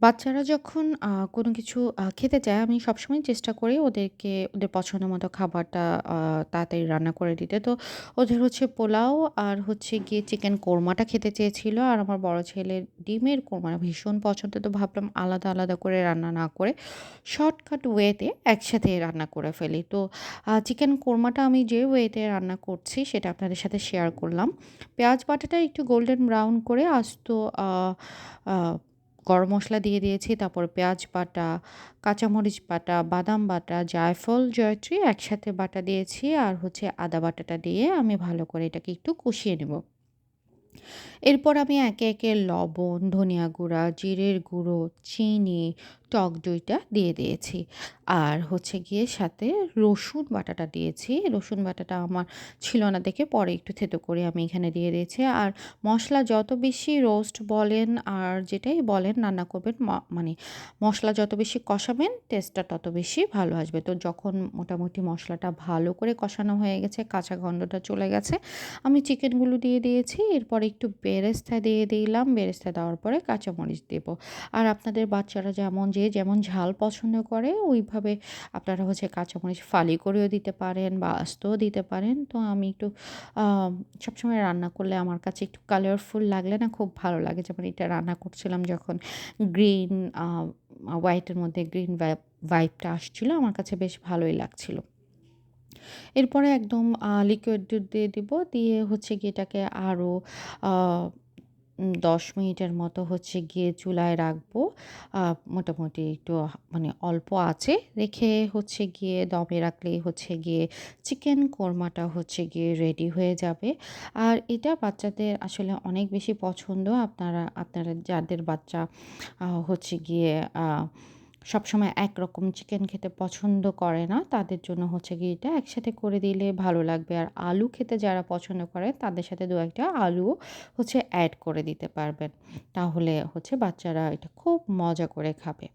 বাচ্চারা যখন কোনো কিছু খেতে চায়, আমি সবসময় চেষ্টা করি ওদেরকে ওদের পছন্দ মতো খাবারটা আ তাড়াতাড়ি রান্না করে দিতে। তো ওদের হচ্ছে পোলাও আর হচ্ছে গিয়ে চিকেন কোরমাটা খেতে চেয়েছিল। আর আমার বড় ছেলের ডিমের কোরমা ভীষণ পছন্দ। তো ভাবলাম আলাদা, আলাদা করে রান্না না করে শর্টকাট ওয়েতে একসাথে রান্না করে ফেলি। তো চিকেন কোরমাটা আমি যে ওয়েতে রান্না করছি সেটা আপনাদের সাথে শেয়ার করলাম। পেঁয়াজ বাটাটা একটু গোল্ডেন ব্রাউন করে আস্ত আ আ গরম মসলা দিয়ে দিয়েছি। তারপর পেঁয়াজ বাটা, কাঁচামরিচ বাটা, বাদাম বাটা, জায়ফল, জয়ত্রী একসাথে বাটা দিয়েছি। আর হচ্ছে আদা বাটাটা দিয়ে আমি ভালো করে এটাকে একটু কষিয়ে নেব। এরপর আমি একে, একে লবণ, ধনিয়া গুঁড়া, জিরের গুঁড়ো, চিনি, টক দইটা দিয়ে দিয়েছি। আর হচ্ছে গিয়ে সাথে রসুন বাটাটা দিয়েছি। রসুন বাটাটা আমার ছিল না দেখে পরে একটু থেতো করে আমি এখানে দিয়ে দিয়েছি। আর মসলা যত বেশি রোস্ট বলেন আর যেটাই বলেন রান্না করবেন মানে মসলা যত বেশি কষাবেন টেস্টটা তত বেশি ভালো আসবে। তো যখন মোটামুটি মসলাটা ভালো করে কষানো হয়ে গেছে, কাঁচা গন্ধটা চলে গেছে, আমি চিকেনগুলো দিয়ে দিয়েছি। এরপরে একটু বেরেস্তা দিয়ে দিলাম। বেরেস্তা দেওয়ার পরে কাঁচামরিচ দেব। আর আপনাদের বাচ্চারা যে যেমন ঝাল পছন্দ করে ওইভাবে আপনারা হচ্ছে কাঁচামরিচ ফালি করেও দিতে পারেন বা আস্তও দিতে পারেন। তো আমি একটু আ সবসময় রান্না করলে আমার কাছে একটু কালারফুল লাগলে না খুব ভালো লাগে। যেমন এটা রান্না করছিলাম যখন গ্রিন হোয়াইটের মধ্যে গ্রিন ভাইবটা আসছিল আমার কাছে বেশ ভালোই লাগছিল। এরপরে একদম লিকুইড দুধ দিয়ে দিব। দিয়ে হচ্ছে গিয়ে এটাকে আরও আ ১০ মিনিটের মতো হচ্ছে গিয়ে চুলায় রাখবো। আ মোটামুটি একটু মানে অল্প আঁচে রেখে হচ্ছে গিয়ে দমে রাখলেই হচ্ছে গিয়ে চিকেন কোরমাটা হচ্ছে গিয়ে রেডি হয়ে যাবে। আর এটা বাচ্চাদের আসলে অনেক বেশি পছন্দ। আপনারা যাদের বাচ্চা হচ্ছে গিয়ে সবসময় একরকম চিকেন খেতে পছন্দ করে না, তাদের জন্য হচ্ছে গিয়ে এটা একসাথে করে দিলে ভালো লাগবে। আর আলু খেতে যারা পছন্দ করে তাদের সাথে ২-১ টা আলুও হচ্ছে এড করে দিতে পারবেন। তাহলে হচ্ছে বাচ্চারা এটা খুব মজা করে খাবে।